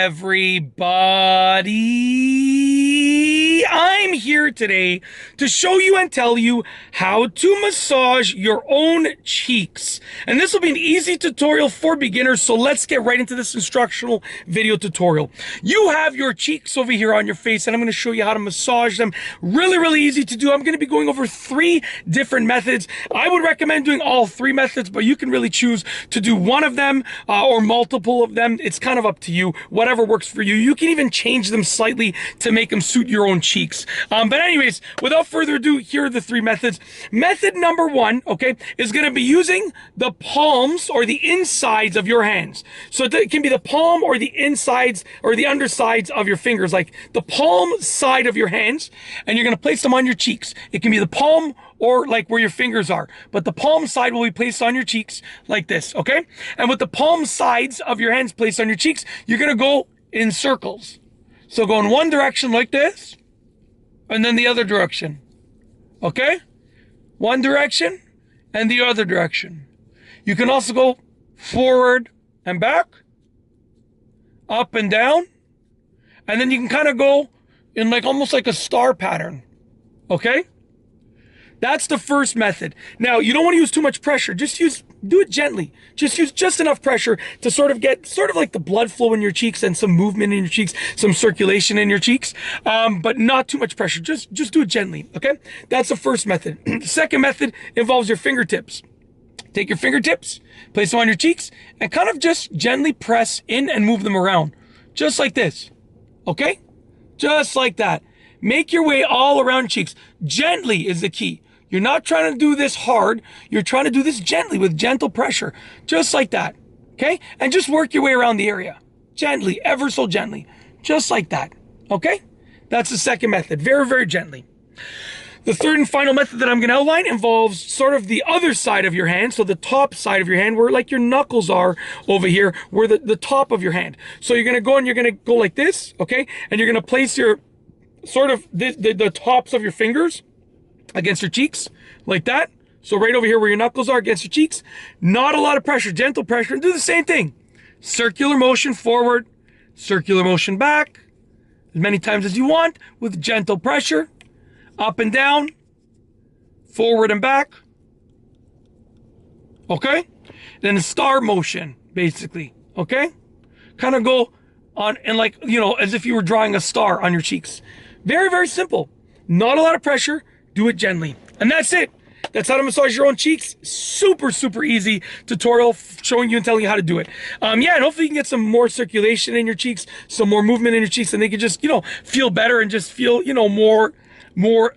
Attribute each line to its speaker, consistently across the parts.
Speaker 1: everybody? I'm here today to show you and tell you how to massage your own cheeks. And this will be an easy tutorial for beginners, so let's get right into this instructional video tutorial. You have your cheeks over here on your face, and I'm going to show you how to massage them. Really easy to do. I'm going to be going over 3 different methods. I would recommend doing all 3 methods, but you can really choose to do one of them or multiple of them. It's kind of up to you, whatever works for you. You can even change them slightly to make them suit your own cheeks. But anyways, without further ado, here are the 3 methods. Method number 1, okay, is going to be using the palms or the insides of your hands. So it can be the palm or the insides or the undersides of your fingers, like the palm side of your hands, and you're going to place them on your cheeks. It can be the palm or like where your fingers are, but the palm side will be placed on your cheeks like this, okay? And with the palm sides of your hands placed on your cheeks, you're going to go in circles. So go in one direction like this, and then the other direction, okay? One direction and the other direction. You can also go forward and back, up and down, and then you can kind of go in like almost like a star pattern, okay? That's the first method. Now, you don't want to use too much pressure. Do it gently. Just use just enough pressure to sort of get like the blood flow in your cheeks and some movement in your cheeks, some circulation in your cheeks, but not too much pressure. Just do it gently, okay? That's the first method. The second method involves your fingertips. Take your fingertips, place them on your cheeks, and kind of just gently press in and move them around, just like this, okay? Just like that. Make your way all around cheeks. Gently is the key. You're not trying to do this hard. You're trying to do this gently with gentle pressure, just like that, okay? And just work your way around the area, gently, ever so gently, just like that, okay? That's the second method, very gently. The third and final method that I'm going to outline involves sort of the other side of your hand, so the top side of your hand, where like your knuckles are over here, where the top of your hand. So you're going to go and you're going to go like this, okay? And you're going to place your sort of the tops of your fingers against your cheeks, like that. So right over here where your knuckles are against your cheeks. Not a lot of pressure, gentle pressure, and do the same thing. Circular motion forward, circular motion back, as many times as you want, with gentle pressure. Up and down, forward and back. Okay? Then a star motion, basically. Okay? Kind of go on and like, you know, as if you were drawing a star on your cheeks. Very simple. Not a lot of pressure. Do it gently. And that's it. That's how to massage your own cheeks. Super easy tutorial showing you and telling you how to do it. Yeah, and hopefully you can get some more circulation in your cheeks, some more movement in your cheeks, and they can just, you know, feel better and just feel, you know, more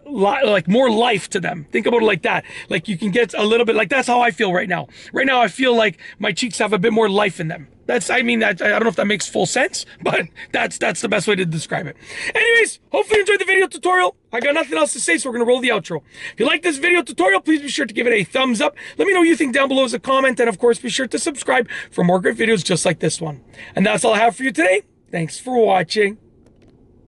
Speaker 1: life to them. Think about it like that. Like you can get a little bit, like that's how I feel right now. Right now I feel like my cheeks have a bit more life in them. I don't know if that makes full sense, but that's the best way to describe it. Anyways, hopefully you enjoyed the video tutorial. I got nothing else to say, so we're gonna roll the outro. If you like this video tutorial, please be sure to give it a thumbs up. Let me know what you think down below as a comment, and of course be sure to subscribe for more great videos just like this one. And that's all I have for you today. Thanks for watching.